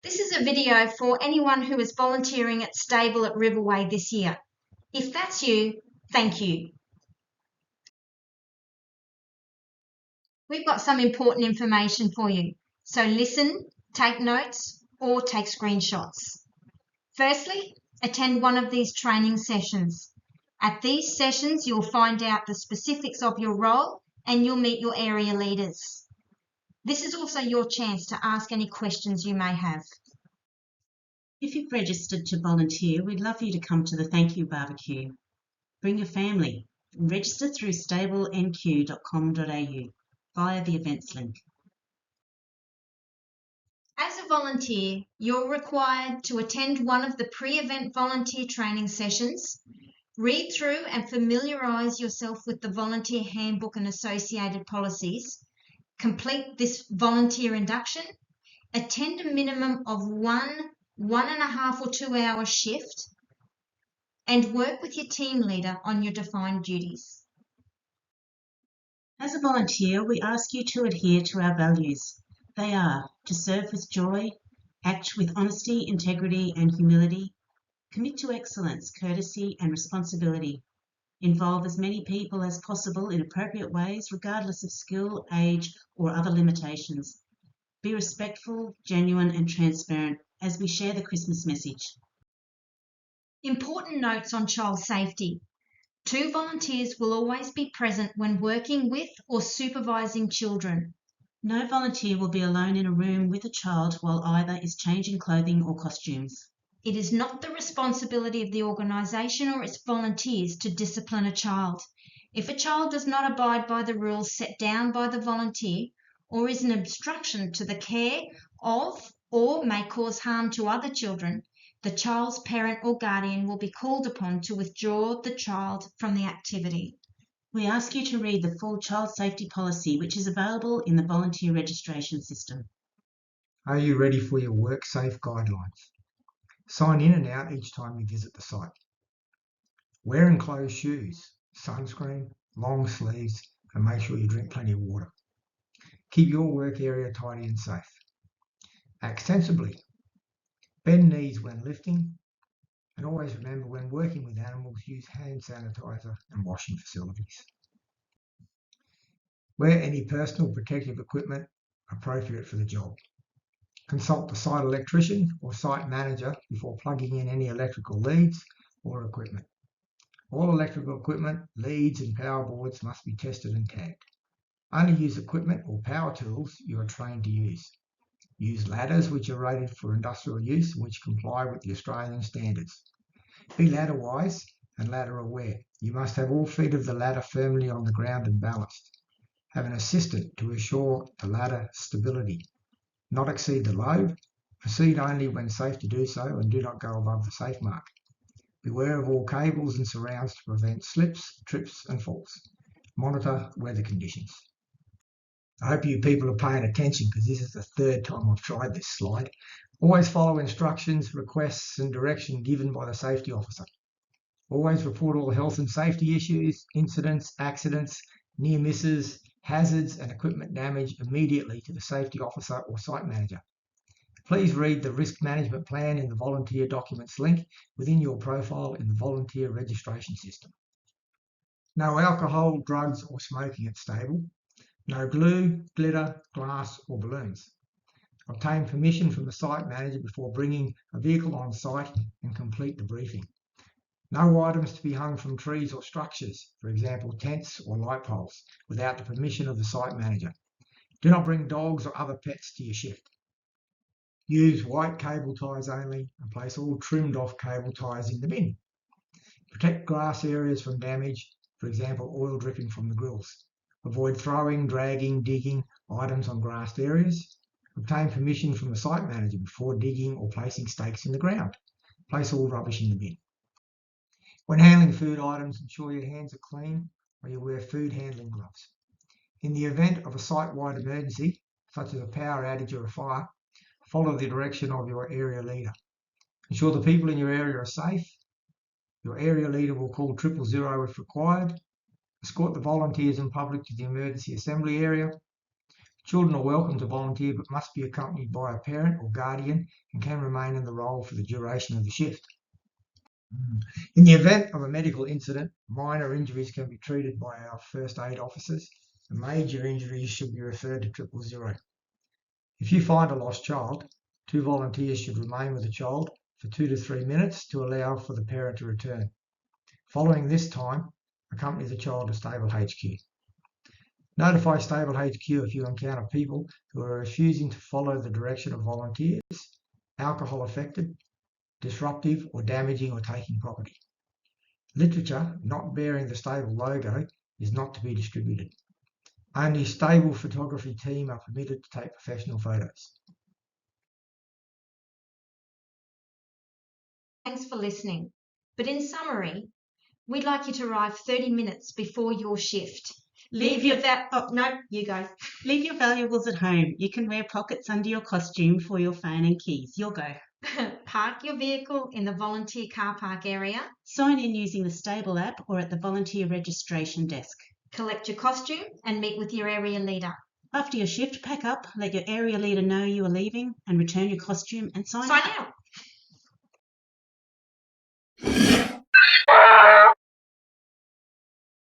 This is a video for anyone who is volunteering at Stable at Riverway this year. If that's you, thank you. We've got some important information for you, so listen, take notes, or take screenshots. Firstly, attend one of these training sessions. At these sessions, you'll find out the specifics of your role and you'll meet your area leaders. This is also your chance to ask any questions you may have. If you've registered to volunteer, we'd love you to come to the Thank You Barbecue. Bring your family. Register through stablenq.com.au via the events link. As a volunteer, you're required to attend one of the pre-event volunteer training sessions, read through and familiarise yourself with the volunteer handbook and associated policies, complete this volunteer induction, attend a minimum of 1.5 or 2 hour shift, and work with your team leader on your defined duties. As a volunteer, we ask you to adhere to our values. They are to serve with joy, act with honesty, integrity and humility, commit to excellence, courtesy and responsibility, involve as many people as possible in appropriate ways regardless of skill, age or other limitations. Be respectful, genuine and transparent as we share the Christmas message. Important notes on child safety. 2 volunteers will always be present when working with or supervising children. No volunteer will be alone in a room with a child while either is changing clothing or costumes. It is not the responsibility of the organisation or its volunteers to discipline a child. If a child does not abide by the rules set down by the volunteer or is an obstruction to the care of or may cause harm to other children, the child's parent or guardian will be called upon to withdraw the child from the activity. We ask you to read the full child safety policy, which is available in the volunteer registration system. Are you ready for your WorkSafe guidelines? Sign in and out each time you visit the site. Wear enclosed shoes, sunscreen, long sleeves, and make sure you drink plenty of water. Keep your work area tidy and safe. Act sensibly. Bend knees when lifting, and always remember when working with animals, use hand sanitizer and washing facilities. Wear any personal protective equipment appropriate for the job. Consult the site electrician or site manager before plugging in any electrical leads or equipment. All electrical equipment, leads and power boards must be tested and tagged. Only use equipment or power tools you are trained to use. Use ladders which are rated for industrial use and which comply with the Australian standards. Be ladder wise and ladder aware. You must have all feet of the ladder firmly on the ground and balanced. Have an assistant to assure the ladder stability. Not exceed the load. Proceed only when safe to do so and do not go above the safe mark. Beware of all cables and surrounds to prevent slips, trips and falls. Monitor weather conditions. I hope you people are paying attention because this is the 3rd time I've tried this slide. Always follow instructions, requests and direction given by the safety officer. Always report all health and safety issues, incidents, accidents, near misses, hazards and equipment damage immediately to the safety officer or site manager. Please read the risk management plan in the volunteer documents link within your profile in the volunteer registration system. No alcohol, drugs or smoking at Stable. No glue, glitter, glass or balloons. Obtain permission from the site manager before bringing a vehicle on site and complete the briefing. No items to be hung from trees or structures, for example tents or light poles, without the permission of the site manager. Do not bring dogs or other pets to your shift. Use white cable ties only and place all trimmed off cable ties in the bin. Protect grass areas from damage, for example oil dripping from the grills. Avoid throwing, dragging, digging items on grassed areas. Obtain permission from the site manager before digging or placing stakes in the ground. Place all rubbish in the bin. When handling food items, ensure your hands are clean or you wear food handling gloves. In the event of a site-wide emergency, such as a power outage or a fire, follow the direction of your area leader. Ensure the people in your area are safe. Your area leader will call 000 if required. Escort the volunteers in public to the emergency assembly area. Children are welcome to volunteer but must be accompanied by a parent or guardian and can remain in the role for the duration of the shift. In the event of a medical incident, minor injuries can be treated by our first aid officers. The major injuries should be referred to 000. If you find a lost child, 2 volunteers should remain with the child for 2 to 3 minutes to allow for the parent to return. Following this time, accompany the child to Stable HQ. Notify Stable HQ if you encounter people who are refusing to follow the direction of volunteers, alcohol affected, disruptive or damaging or taking property. Literature not bearing the Stable logo is not to be distributed. Only Stable photography team are permitted to take professional photos. Thanks for listening. But in summary, we'd like you to arrive 30 minutes before your shift. Leave your valuables at home. You can wear pockets under your costume for your phone and keys. You'll go. Park your vehicle in the volunteer car park area. Sign in using the Stable app or at the volunteer registration desk. Collect your costume and meet with your area leader. After your shift, pack up, let your area leader know you are leaving and return your costume and sign out.